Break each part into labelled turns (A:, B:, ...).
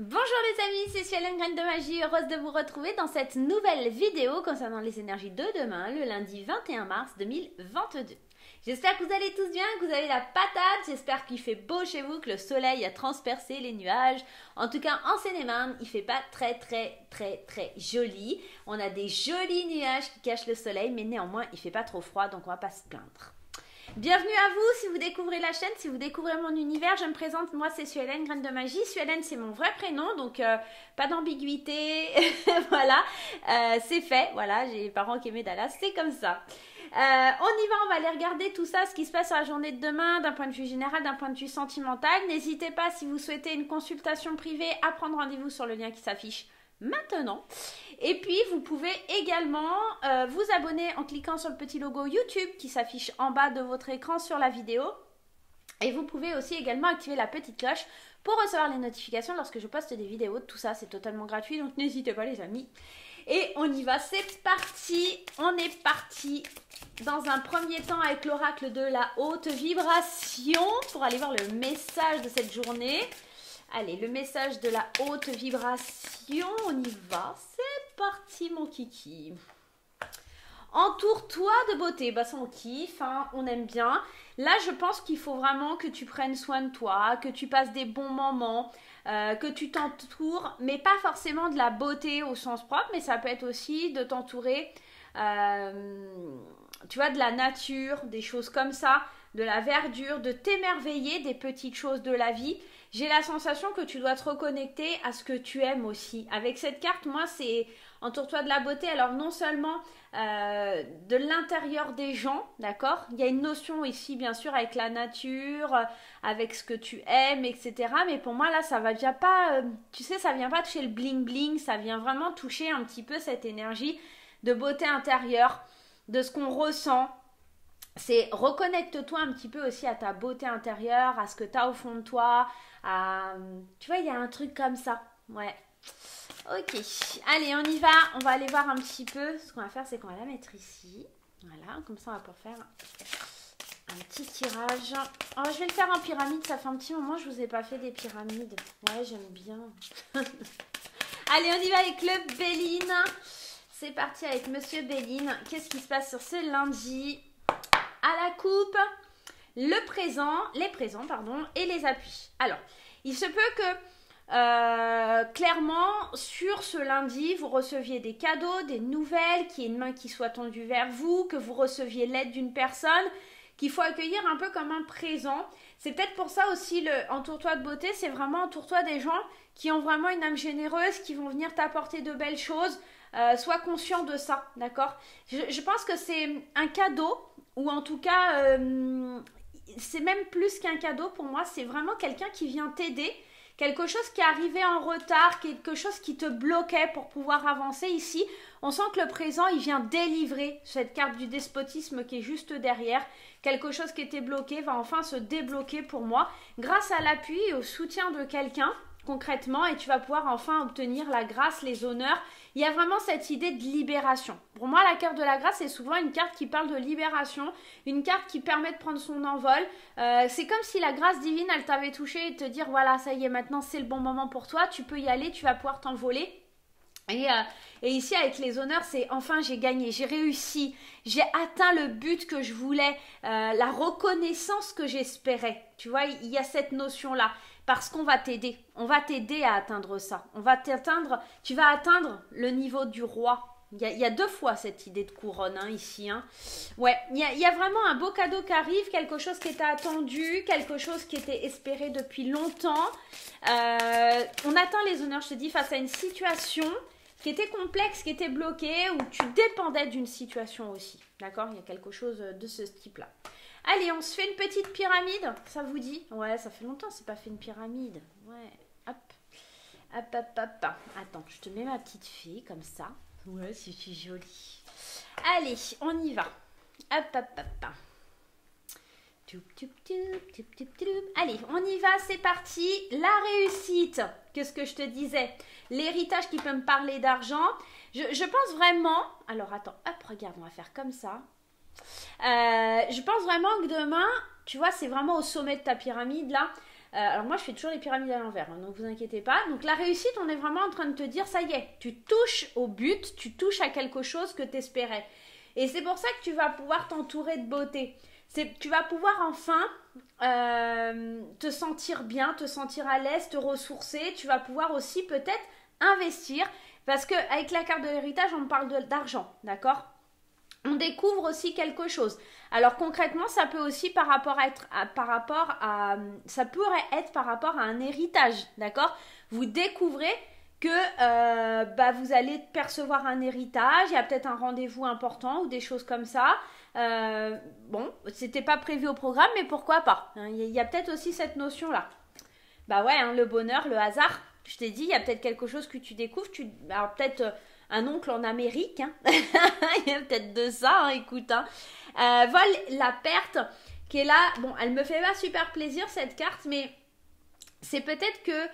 A: Bonjour les amis, c'est Suelen Graine de Magie, heureuse de vous retrouver dans cette nouvelle vidéo concernant les énergies de demain, le lundi 21 mars 2022. J'espère que vous allez tous bien, que vous avez la patate, j'espère qu'il fait beau chez vous, que le soleil a transpercé les nuages. En tout cas, en Seine-et-Marne, il fait pas très joli. On a des jolis nuages qui cachent le soleil, mais néanmoins, il fait pas trop froid, donc on va pas se plaindre. Bienvenue à vous si vous découvrez la chaîne, si vous découvrez mon univers, je me présente, moi c'est Suelen Graine de Magie. Suelen c'est mon vrai prénom, donc pas d'ambiguïté, voilà, c'est fait, voilà, j'ai les parents qui aimaient Dallas, c'est comme ça. On y va, on va aller regarder tout ça, ce qui se passe sur la journée de demain, d'un point de vue général, d'un point de vue sentimental. N'hésitez pas si vous souhaitez une consultation privée à prendre rendez-vous sur le lien qui s'affiche maintenant. Et puis vous pouvez également vous abonner en cliquant sur le petit logo YouTube qui s'affiche en bas de votre écran sur la vidéo. Et vous pouvez aussi également activer la petite cloche pour recevoir les notifications lorsque je poste des vidéos. Tout ça c'est totalement gratuit, donc n'hésitez pas les amis. Et on y va, c'est parti. On est parti dans un premier temps avec l'oracle de la haute vibration pour aller voir le message de cette journée. Allez, le message de la haute vibration, on y va. C'est parti mon kiki. Entoure-toi de beauté. Bah ça on kiffe, hein, on aime bien. Là je pense qu'il faut vraiment que tu prennes soin de toi, que tu passes des bons moments, que tu t'entoures, mais pas forcément de la beauté au sens propre, mais ça peut être aussi de t'entourer, tu vois, de la nature, des choses comme ça, de la verdure, de t'émerveiller des petites choses de la vie. J'ai la sensation que tu dois te reconnecter à ce que tu aimes aussi. Avec cette carte, moi, c'est entoure-toi de la beauté. Alors, non seulement de l'intérieur des gens, d'accord? Il y a une notion ici, bien sûr, avec la nature, avec ce que tu aimes, etc. Mais pour moi, là, ça va vient pas, tu sais, ça vient pas toucher le bling-bling. Ça vient vraiment toucher un petit peu cette énergie de beauté intérieure, de ce qu'on ressent. C'est reconnecte-toi un petit peu aussi à ta beauté intérieure, à ce que tu as au fond de toi. Tu vois, il y a un truc comme ça. Ouais. Ok. Allez, on y va. On va aller voir un petit peu. Ce qu'on va faire, c'est qu'on va la mettre ici. Voilà. Comme ça, on va pouvoir faire un petit tirage. Oh, je vais le faire en pyramide. Ça fait un petit moment que je vous ai pas fait des pyramides. Ouais, j'aime bien. Allez, on y va avec le Béline. C'est parti avec Monsieur Béline. Qu'est-ce qui se passe sur ce lundi? À la coupe, le présent, les présents, pardon, et les appuis. Alors, il se peut que, clairement, sur ce lundi, vous receviez des cadeaux, des nouvelles, qu'il y ait une main qui soit tendue vers vous, que vous receviez l'aide d'une personne, qu'il faut accueillir un peu comme un présent. C'est peut-être pour ça aussi, le entoure-toi de beauté, c'est vraiment entoure-toi des gens qui ont vraiment une âme généreuse, qui vont venir t'apporter de belles choses. Sois conscient de ça, d'accord? Je pense que c'est un cadeau, ou en tout cas, c'est même plus qu'un cadeau pour moi, c'est vraiment quelqu'un qui vient t'aider, quelque chose qui est arrivé en retard, quelque chose qui te bloquait pour pouvoir avancer ici. On sent que le présent, il vient délivrer cette carte du despotisme qui est juste derrière. Quelque chose qui était bloqué va enfin se débloquer pour moi, grâce à l'appui et au soutien de quelqu'un, concrètement, et tu vas pouvoir enfin obtenir la grâce, les honneurs. Il y a vraiment cette idée de libération. Pour moi, la carte de la grâce est souvent une carte qui parle de libération, une carte qui permet de prendre son envol. C'est comme si la grâce divine, elle t'avait touché et te dire, voilà, ça y est, maintenant c'est le bon moment pour toi, tu peux y aller, tu vas pouvoir t'envoler. Et ici, avec les honneurs, c'est enfin j'ai gagné, j'ai réussi, j'ai atteint le but que je voulais, la reconnaissance que j'espérais. Tu vois, il y a cette notion-là. Parce qu'on va t'aider. On va t'aider à atteindre ça. Tu vas atteindre le niveau du roi. Il y a deux fois cette idée de couronne hein, ici. Hein. Ouais, il y a vraiment un beau cadeau qui arrive, quelque chose qui était attendu, quelque chose qui était espéré depuis longtemps. On atteint les honneurs, je te dis, face à une situation qui était complexe, qui était bloquée, où tu dépendais d'une situation aussi. D'accord? Il y a quelque chose de ce type-là. Allez, on se fait une petite pyramide, ça vous dit? Ouais, ça fait longtemps que c'est pas fait une pyramide. Ouais, hop. Hop, hop, hop. Attends, je te mets ma petite fée comme ça. Ouais, c'est joli. Allez, on y va. Hop, hop, hop. Allez, on y va, c'est parti. La réussite, qu'est-ce que je te disais? L'héritage qui peut me parler d'argent. Je pense vraiment... Alors, attends, hop, regarde, on va faire comme ça. Je pense vraiment que demain, tu vois, c'est vraiment au sommet de ta pyramide là. Alors moi, je fais toujours les pyramides à l'envers, hein, donc vous inquiétez pas. Donc la réussite, on est vraiment en train de te dire, ça y est, tu touches au but, tu touches à quelque chose que tu espérais. Et c'est pour ça que tu vas pouvoir t'entourer de beauté. Tu vas pouvoir enfin te sentir bien, te sentir à l'aise, te ressourcer. Tu vas pouvoir aussi peut-être investir. Parce qu'avec la carte de l'héritage, on parle d'argent, d'accord? On découvre aussi quelque chose. Alors concrètement, ça peut aussi ça pourrait être par rapport à un héritage, d'accord? Vous découvrez que vous allez percevoir un héritage, il y a peut-être un rendez-vous important ou des choses comme ça. Bon, c'était pas prévu au programme, mais pourquoi pas? Il y a peut-être aussi cette notion-là. Bah ouais, hein, le bonheur, le hasard. Je t'ai dit, il y a peut-être quelque chose que tu découvres. Alors peut-être un oncle en Amérique. Hein. Il y a peut-être de ça, hein, écoute. Hein. Voilà la perte qui est là. Bon, elle me fait pas super plaisir cette carte, mais c'est peut-être que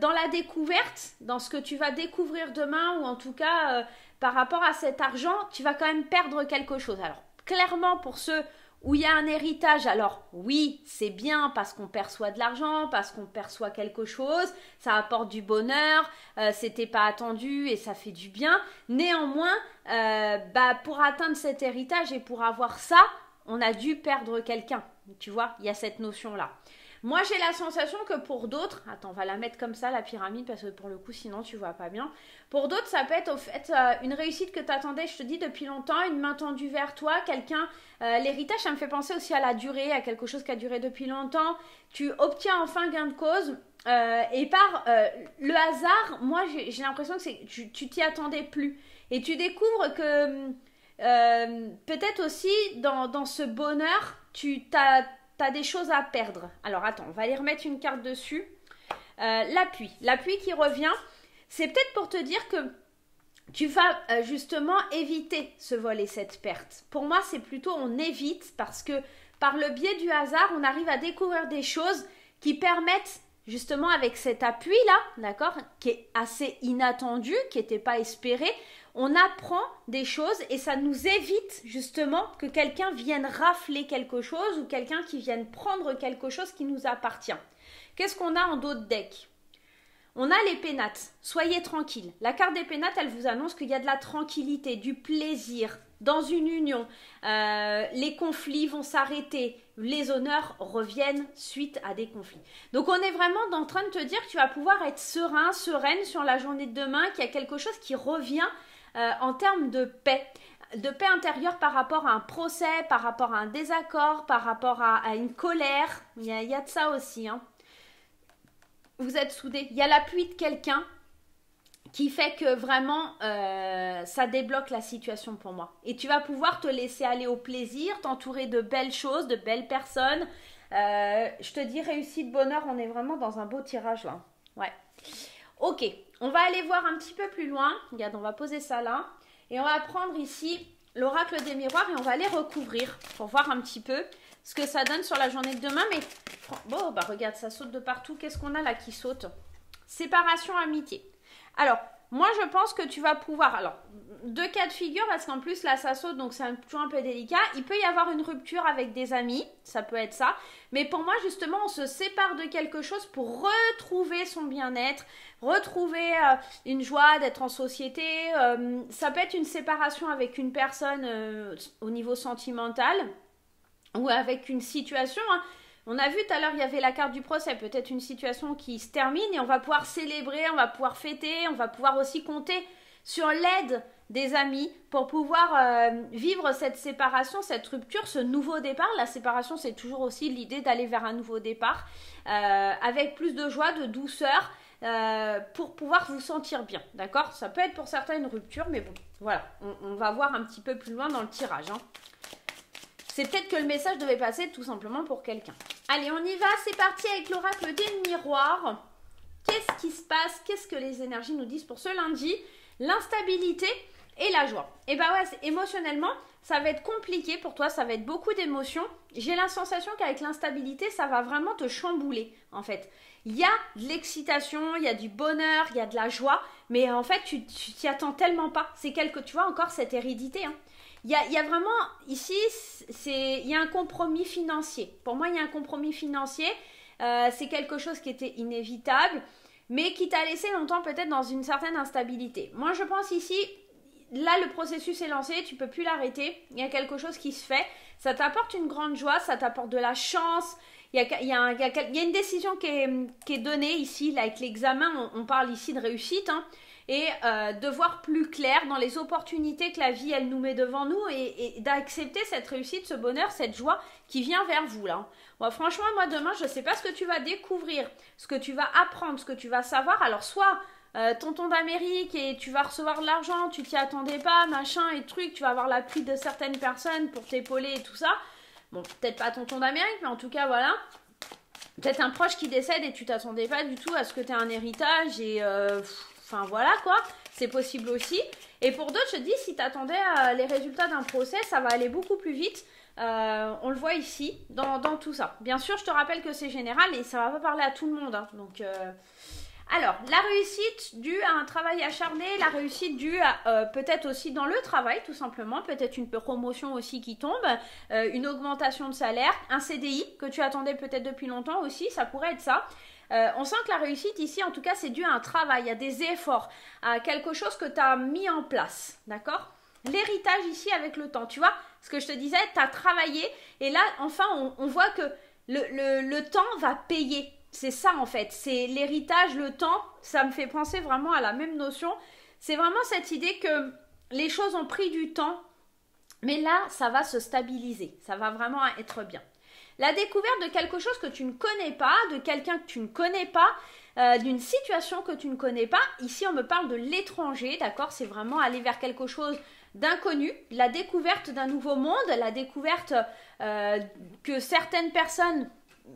A: dans la découverte, dans ce que tu vas découvrir demain, ou en tout cas par rapport à cet argent, tu vas quand même perdre quelque chose. Alors clairement, pour ceux où il y a un héritage, alors oui, c'est bien parce qu'on perçoit de l'argent, parce qu'on perçoit quelque chose, ça apporte du bonheur, c'était pas attendu et ça fait du bien. Néanmoins, pour atteindre cet héritage et pour avoir ça, on a dû perdre quelqu'un. Tu vois, il y a cette notion-là. Moi, j'ai la sensation que pour d'autres, attends, on va la mettre comme ça, la pyramide, parce que pour le coup, sinon, tu vois pas bien. Pour d'autres, ça peut être au fait une réussite que tu attendais, je te dis, depuis longtemps, une main tendue vers toi, quelqu'un. L'héritage, ça me fait penser aussi à la durée, à quelque chose qui a duré depuis longtemps. Tu obtiens enfin gain de cause. Et par le hasard, moi, j'ai l'impression que tu t'y attendais plus. Et tu découvres que peut-être aussi, dans ce bonheur, t'as des choses à perdre. Alors attends, on va aller remettre une carte dessus. L'appui. L'appui qui revient, c'est peut-être pour te dire que tu vas justement éviter ce vol et cette perte. Pour moi, c'est plutôt on évite parce que par le biais du hasard, on arrive à découvrir des choses qui permettent justement avec cet appui-là, d'accord, qui est assez inattendu, qui n'était pas espéré, on apprend des choses et ça nous évite justement que quelqu'un vienne rafler quelque chose ou quelqu'un qui vienne prendre quelque chose qui nous appartient. Qu'est-ce qu'on a en dos de deck? On a les pénates. Soyez tranquilles. La carte des pénates, elle vous annonce qu'il y a de la tranquillité, du plaisir dans une union. Les conflits vont s'arrêter. Les honneurs reviennent suite à des conflits. Donc on est vraiment en train de te dire que tu vas pouvoir être serein, sereine sur la journée de demain, qu'il y a quelque chose qui revient en termes de paix intérieure par rapport à un procès, par rapport à un désaccord, par rapport à une colère. Il y a de ça aussi. Hein. Vous êtes soudés. Il y a l'appui de quelqu'un qui fait que vraiment ça débloque la situation pour moi. Et tu vas pouvoir te laisser aller au plaisir, t'entourer de belles choses, de belles personnes. Je te dis réussite, bonheur, on est vraiment dans un beau tirage là. Ouais. Ok, on va aller voir un petit peu plus loin. Regarde, on va poser ça là. Et on va prendre ici l'oracle des miroirs et on va les recouvrir pour voir un petit peu ce que ça donne sur la journée de demain. Mais bon, bah regarde, ça saute de partout. Qu'est-ce qu'on a là qui saute? Séparation, amitié. Alors, moi je pense que tu vas pouvoir... Alors, deux cas de figure, parce qu'en plus là ça saute, donc c'est toujours un peu délicat. Il peut y avoir une rupture avec des amis, ça peut être ça. Mais pour moi justement, on se sépare de quelque chose pour retrouver son bien-être, retrouver une joie d'être en société. Ça peut être une séparation avec une personne au niveau sentimental ou avec une situation... Hein. On a vu tout à l'heure, il y avait la carte du procès, peut-être une situation qui se termine et on va pouvoir célébrer, on va pouvoir fêter, on va pouvoir aussi compter sur l'aide des amis pour pouvoir vivre cette séparation, cette rupture, ce nouveau départ. La séparation, c'est toujours aussi l'idée d'aller vers un nouveau départ avec plus de joie, de douceur pour pouvoir vous sentir bien, d'accord? Ça peut être pour certains une rupture, mais bon, voilà, on va voir un petit peu plus loin dans le tirage, hein. C'est peut-être que le message devait passer tout simplement pour quelqu'un. Allez, on y va, c'est parti avec l'oracle des miroirs. Qu'est-ce qui se passe? Qu'est-ce que les énergies nous disent pour ce lundi? L'instabilité et la joie. Et bah ouais, émotionnellement, ça va être compliqué pour toi, ça va être beaucoup d'émotions. J'ai la sensation qu'avec l'instabilité, ça va vraiment te chambouler, en fait. Il y a de l'excitation, il y a du bonheur, il y a de la joie, mais en fait, tu t'y attends tellement pas. C'est tu vois encore cette hérédité, hein. Il y a vraiment, ici, il y a un compromis financier. Pour moi, il y a un compromis financier. c'est quelque chose qui était inévitable, mais qui t'a laissé longtemps peut-être dans une certaine instabilité. Moi, je pense ici, là, le processus est lancé, tu peux plus l'arrêter, il y a quelque chose qui se fait, ça t'apporte une grande joie, ça t'apporte de la chance, il y a une décision qui est donnée ici, là, avec l'examen, on parle ici de réussite, hein, et de voir plus clair dans les opportunités que la vie, elle nous met devant nous, et d'accepter cette réussite, ce bonheur, cette joie qui vient vers vous, là. Bon, franchement, moi, demain, je ne sais pas ce que tu vas découvrir, ce que tu vas apprendre, ce que tu vas savoir, alors soit tonton d'Amérique et tu vas recevoir de l'argent, tu t'y attendais pas, machin et truc, tu vas avoir l'appui de certaines personnes pour t'épauler et tout ça. Bon, peut-être pas tonton d'Amérique, mais en tout cas, voilà. Peut-être un proche qui décède et tu t'attendais pas du tout à ce que tu aies un héritage et... Enfin, voilà, quoi. C'est possible aussi. Et pour d'autres, je te dis, si tu attendais les résultats d'un procès, ça va aller beaucoup plus vite. On le voit ici, dans tout ça. Bien sûr, je te rappelle que c'est général et ça va pas parler à tout le monde. Hein. Donc... Alors, la réussite due à un travail acharné, la réussite due à peut-être aussi dans le travail, tout simplement, peut-être une promotion aussi qui tombe, une augmentation de salaire, un CDI que tu attendais peut-être depuis longtemps aussi, ça pourrait être ça. On sent que la réussite ici, en tout cas, c'est dû à un travail, à des efforts, à quelque chose que tu as mis en place, d'accord? L'héritage ici avec le temps, tu vois, ce que je te disais, tu as travaillé et là, enfin, on voit que le temps va payer. C'est ça en fait, c'est l'héritage, le temps, ça me fait penser vraiment à la même notion. C'est vraiment cette idée que les choses ont pris du temps, mais là, ça va se stabiliser, ça va vraiment être bien. La découverte de quelque chose que tu ne connais pas, de quelqu'un que tu ne connais pas, d'une situation que tu ne connais pas. Ici, on me parle de l'étranger, d'accord? C'est vraiment aller vers quelque chose d'inconnu, la découverte d'un nouveau monde, la découverte que certaines personnes...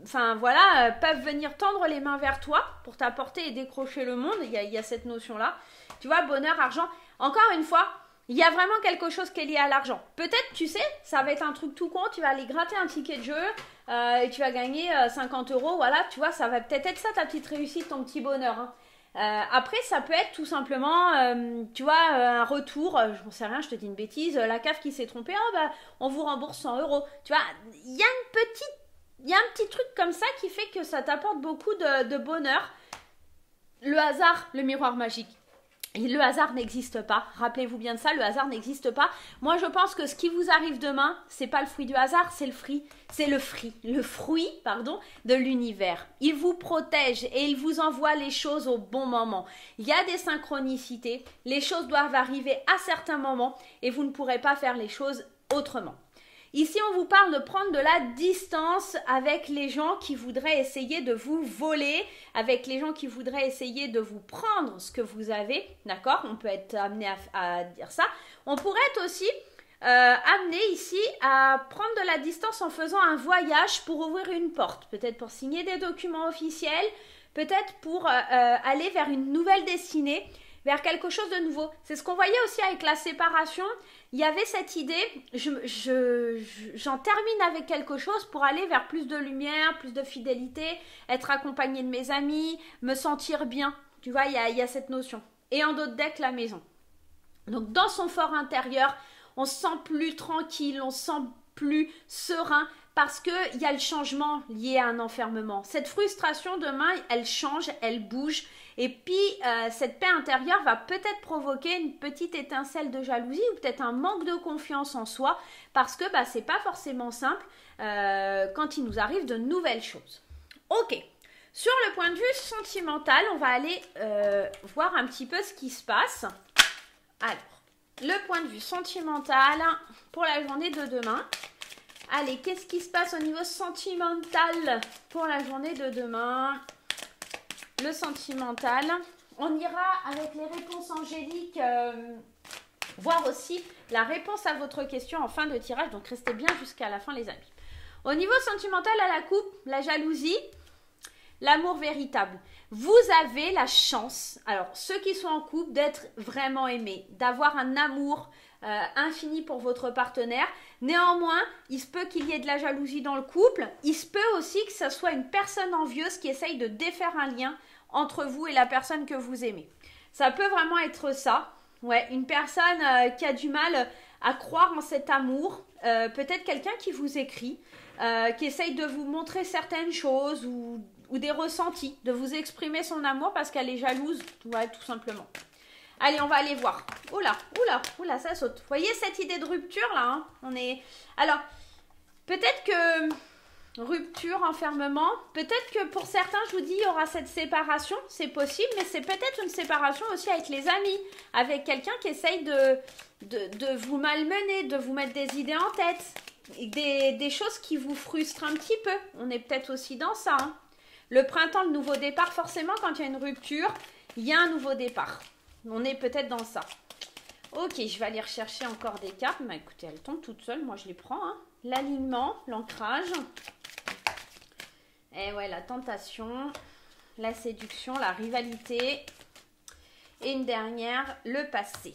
A: Enfin voilà, peuvent venir tendre les mains vers toi pour t'apporter et décrocher le monde. Il y a cette notion-là. Tu vois, bonheur, argent. Encore une fois, il y a vraiment quelque chose qui est lié à l'argent. Peut-être, tu sais, ça va être un truc tout con. Tu vas aller gratter un ticket de jeu et tu vas gagner 50 €. Voilà, tu vois, ça va peut-être être ça ta petite réussite, ton petit bonheur. Hein. Après, ça peut être tout simplement, tu vois, un retour. Je n'en sais rien, je te dis une bêtise. La CAF qui s'est trompée, oh, bah, on vous rembourse 100 €. Tu vois, il y a un petit truc comme ça qui fait que ça t'apporte beaucoup de bonheur. Le hasard, le miroir magique. Et le hasard n'existe pas. Rappelez-vous bien de ça, le hasard n'existe pas. Moi, je pense que ce qui vous arrive demain, c'est pas le fruit du hasard, c'est le fruit de l'univers. Il vous protège et il vous envoie les choses au bon moment. Il y a des synchronicités. Les choses doivent arriver à certains moments et vous ne pourrez pas faire les choses autrement. Ici, on vous parle de prendre de la distance avec les gens qui voudraient essayer de vous voler, avec les gens qui voudraient essayer de vous prendre ce que vous avez, d'accord? On peut être amené à dire ça. On pourrait être aussi amené ici à prendre de la distance en faisant un voyage pour ouvrir une porte, peut-être pour signer des documents officiels, peut-être pour aller vers une nouvelle destinée, vers quelque chose de nouveau. C'est ce qu'on voyait aussi avec la séparation. Il y avait cette idée, j'en termine avec quelque chose pour aller vers plus de lumière, plus de fidélité, être accompagné de mes amis, me sentir bien. Tu vois, il y a cette notion. Et en d'autres decks, la maison. Donc, dans son fort intérieur, on se sent plus tranquille, on se sent plus serein parce qu'il y a le changement lié à un enfermement. Cette frustration, demain, elle change, elle bouge. Et puis, cette paix intérieure va peut-être provoquer une petite étincelle de jalousie ou peut-être un manque de confiance en soi parce que c'est pas forcément simple quand il nous arrive de nouvelles choses. Ok, sur le point de vue sentimental, on va aller voir un petit peu ce qui se passe. Alors, le point de vue sentimental pour la journée de demain. Allez, qu'est-ce qui se passe au niveau sentimental pour la journée de demain ? Le sentimental. On ira avec les réponses angéliques, voir aussi la réponse à votre question en fin de tirage. Donc, restez bien jusqu'à la fin, les amis. Au niveau sentimental, à la coupe, la jalousie, l'amour véritable. Vous avez la chance, alors ceux qui sont en couple, d'être vraiment aimés, d'avoir un amour infini pour votre partenaire. Néanmoins, il se peut qu'il y ait de la jalousie dans le couple. Il se peut aussi que ce soit une personne envieuse qui essaye de défaire un lien entre vous et la personne que vous aimez. Ça peut vraiment être ça. Ouais, une personne qui a du mal à croire en cet amour. Peut-être quelqu'un qui vous écrit, qui essaye de vous montrer certaines choses ou des ressentis, de vous exprimer son amour parce qu'elle est jalouse, ouais, tout simplement. Allez, on va aller voir. Oula, oula, oula, ça saute. Vous voyez cette idée de rupture là, hein? On est... Alors, peut-être que... Rupture, enfermement. Peut-être que pour certains, je vous dis, il y aura cette séparation. C'est possible, mais c'est peut-être une séparation aussi avec les amis. Avec quelqu'un qui essaye de vous malmener, de vous mettre des idées en tête. Des choses qui vous frustrent un petit peu. On est peut-être aussi dans ça. Hein. Le printemps, le nouveau départ, forcément, quand il y a une rupture, il y a un nouveau départ. On est peut-être dans ça. Ok, je vais aller rechercher encore des cartes. Mais écoutez, elles tombent toutes seules. Moi, je les prends. Hein. L'alignement, l'ancrage. Et ouais, la tentation, la séduction, la rivalité. Et une dernière, le passé.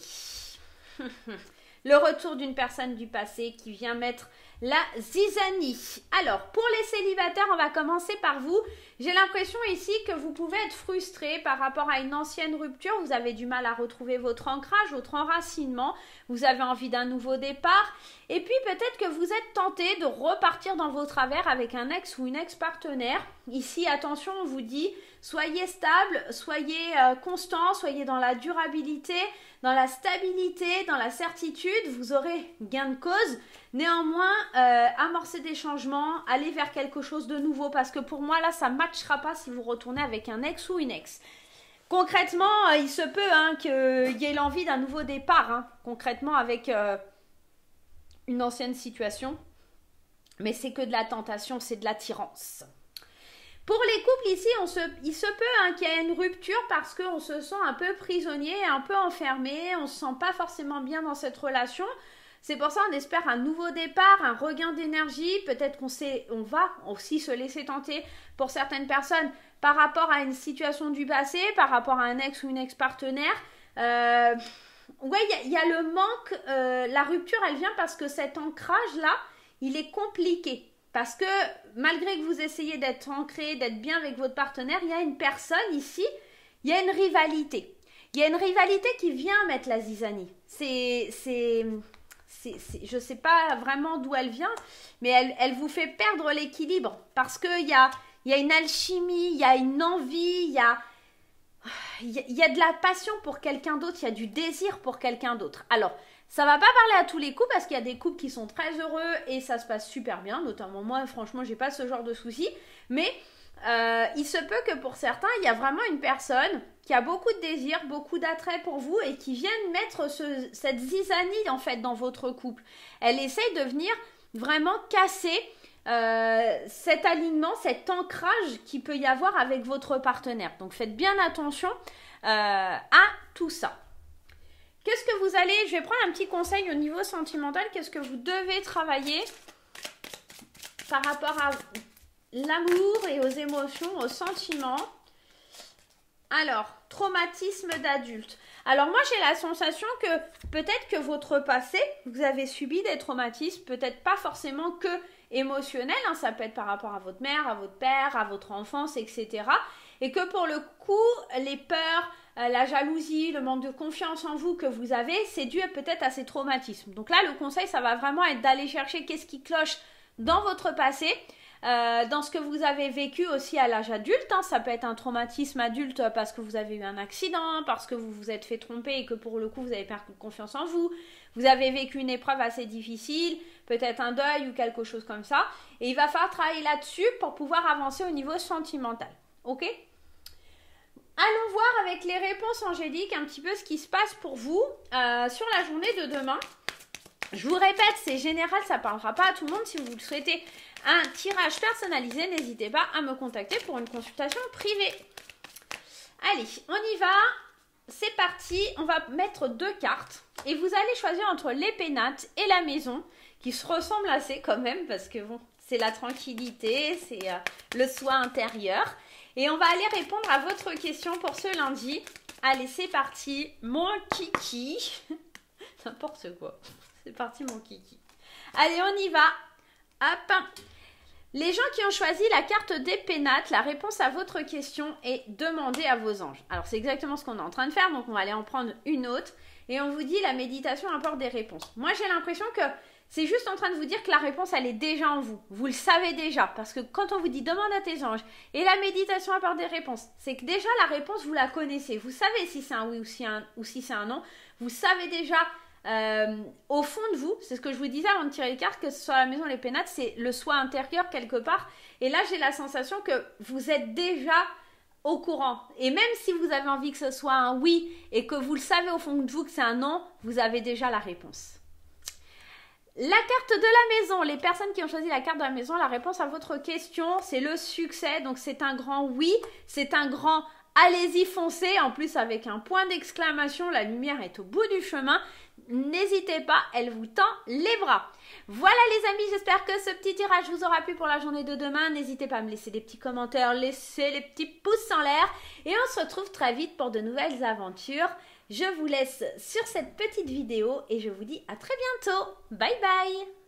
A: Le retour d'une personne du passé qui vient mettre la zizanie. Alors, pour les célibataires, on va commencer par vous. J'ai l'impression ici que vous pouvez être frustré par rapport à une ancienne rupture. Vous avez du mal à retrouver votre ancrage, votre enracinement. Vous avez envie d'un nouveau départ. Et puis, peut-être que vous êtes tenté de repartir dans vos travers avec un ex ou une ex-partenaire. Ici, attention, on vous dit, soyez stable, soyez constant, soyez dans la durabilité, dans la stabilité, dans la certitude. Vous aurez gain de cause. Néanmoins, amorcer des changements, aller vers quelque chose de nouveau, parce que pour moi, là, ça ne matchera pas si vous retournez avec un ex ou une ex. Concrètement, il se peut hein, qu'il y ait l'envie d'un nouveau départ, hein, concrètement avec une ancienne situation, mais c'est que de la tentation, c'est de l'attirance. Pour les couples ici, il se peut hein, qu'il y ait une rupture parce qu'on se sent un peu prisonnier, un peu enfermé, on ne se sent pas forcément bien dans cette relation. C'est pour ça qu'on espère un nouveau départ, un regain d'énergie. Peut-être qu'on va aussi se laisser tenter pour certaines personnes par rapport à une situation du passé, par rapport à un ex ou une ex-partenaire. Ouais, il y a le manque, la rupture, elle vient parce que cet ancrage-là, il est compliqué. Parce que malgré que vous essayez d'être ancré, d'être bien avec votre partenaire, il y a une personne ici, il y a une rivalité. Il y a une rivalité qui vient mettre la zizanie. Je ne sais pas vraiment d'où elle vient, mais elle vous fait perdre l'équilibre. Parce qu'il y a une alchimie, il y a une envie, il y a de la passion pour quelqu'un d'autre, il y a du désir pour quelqu'un d'autre. Alors, ça ne va pas parler à tous les couples parce qu'il y a des couples qui sont très heureux et ça se passe super bien. Notamment moi, franchement, j'ai pas ce genre de soucis. Mais il se peut que pour certains, il y a vraiment une personne qui a beaucoup de désir, beaucoup d'attrait pour vous et qui vient mettre cette zizanie en fait dans votre couple. Elle essaye de venir vraiment casser cet alignement, cet ancrage qu'il peut y avoir avec votre partenaire. Donc faites bien attention à tout ça. Qu'est-ce que vous allez... Je vais prendre un petit conseil au niveau sentimental. Qu'est-ce que vous devez travailler par rapport à l'amour et aux émotions, aux sentiments? Alors, traumatisme d'adulte. Alors moi, j'ai la sensation que peut-être que votre passé, vous avez subi des traumatismes, peut-être pas forcément que émotionnels, hein, ça peut être par rapport à votre mère, à votre père, à votre enfance, etc. Et que pour le coup, les peurs, la jalousie, le manque de confiance en vous que vous avez, c'est dû peut-être à ces traumatismes. Donc là, le conseil, ça va vraiment être d'aller chercher qu'est-ce qui cloche dans votre passé, dans ce que vous avez vécu aussi à l'âge adulte. Hein. Ça peut être un traumatisme adulte parce que vous avez eu un accident, parce que vous vous êtes fait tromper et que pour le coup, vous avez perdu confiance en vous. Vous avez vécu une épreuve assez difficile, peut-être un deuil ou quelque chose comme ça. Et il va falloir travailler là-dessus pour pouvoir avancer au niveau sentimental. Ok ? Allons voir avec les réponses angéliques un petit peu ce qui se passe pour vous sur la journée de demain. Je vous répète, c'est général, ça ne parlera pas à tout le monde. Si vous souhaitez un tirage personnalisé, n'hésitez pas à me contacter pour une consultation privée. Allez, on y va. C'est parti. On va mettre 2 cartes. Et vous allez choisir entre les pénates et la maison, qui se ressemblent assez quand même, parce que bon, c'est la tranquillité, c'est le soin intérieur. Et on va aller répondre à votre question pour ce lundi. Allez, c'est parti. Mon kiki. N'importe quoi. C'est parti, mon kiki. Allez, on y va. Hop. Les gens qui ont choisi la carte des pénates, la réponse à votre question est demandez à vos anges. Alors c'est exactement ce qu'on est en train de faire, donc on va aller en prendre une autre. Et on vous dit la méditation apporte des réponses. Moi j'ai l'impression que c'est juste en train de vous dire que la réponse elle est déjà en vous. Vous le savez déjà, parce que quand on vous dit demande à tes anges et la méditation apporte des réponses, c'est que déjà la réponse vous la connaissez. Vous savez si c'est un oui ou si c'est un non. Vous savez déjà au fond de vous, c'est ce que je vous disais avant de tirer les cartes, que ce soit la maison les pénates, c'est le soi intérieur quelque part. Et là j'ai la sensation que vous êtes déjà au courant. Et même si vous avez envie que ce soit un oui et que vous le savez au fond de vous que c'est un non, vous avez déjà la réponse. La carte de la maison, les personnes qui ont choisi la carte de la maison, la réponse à votre question, c'est le succès. Donc c'est un grand oui, c'est un grand allez-y, foncez. En plus avec un point d'exclamation, la lumière est au bout du chemin. N'hésitez pas, elle vous tend les bras. Voilà les amis, j'espère que ce petit tirage vous aura plu pour la journée de demain. N'hésitez pas à me laisser des petits commentaires, laissez les petits pouces en l'air. Et on se retrouve très vite pour de nouvelles aventures. Je vous laisse sur cette petite vidéo et je vous dis à très bientôt. Bye bye!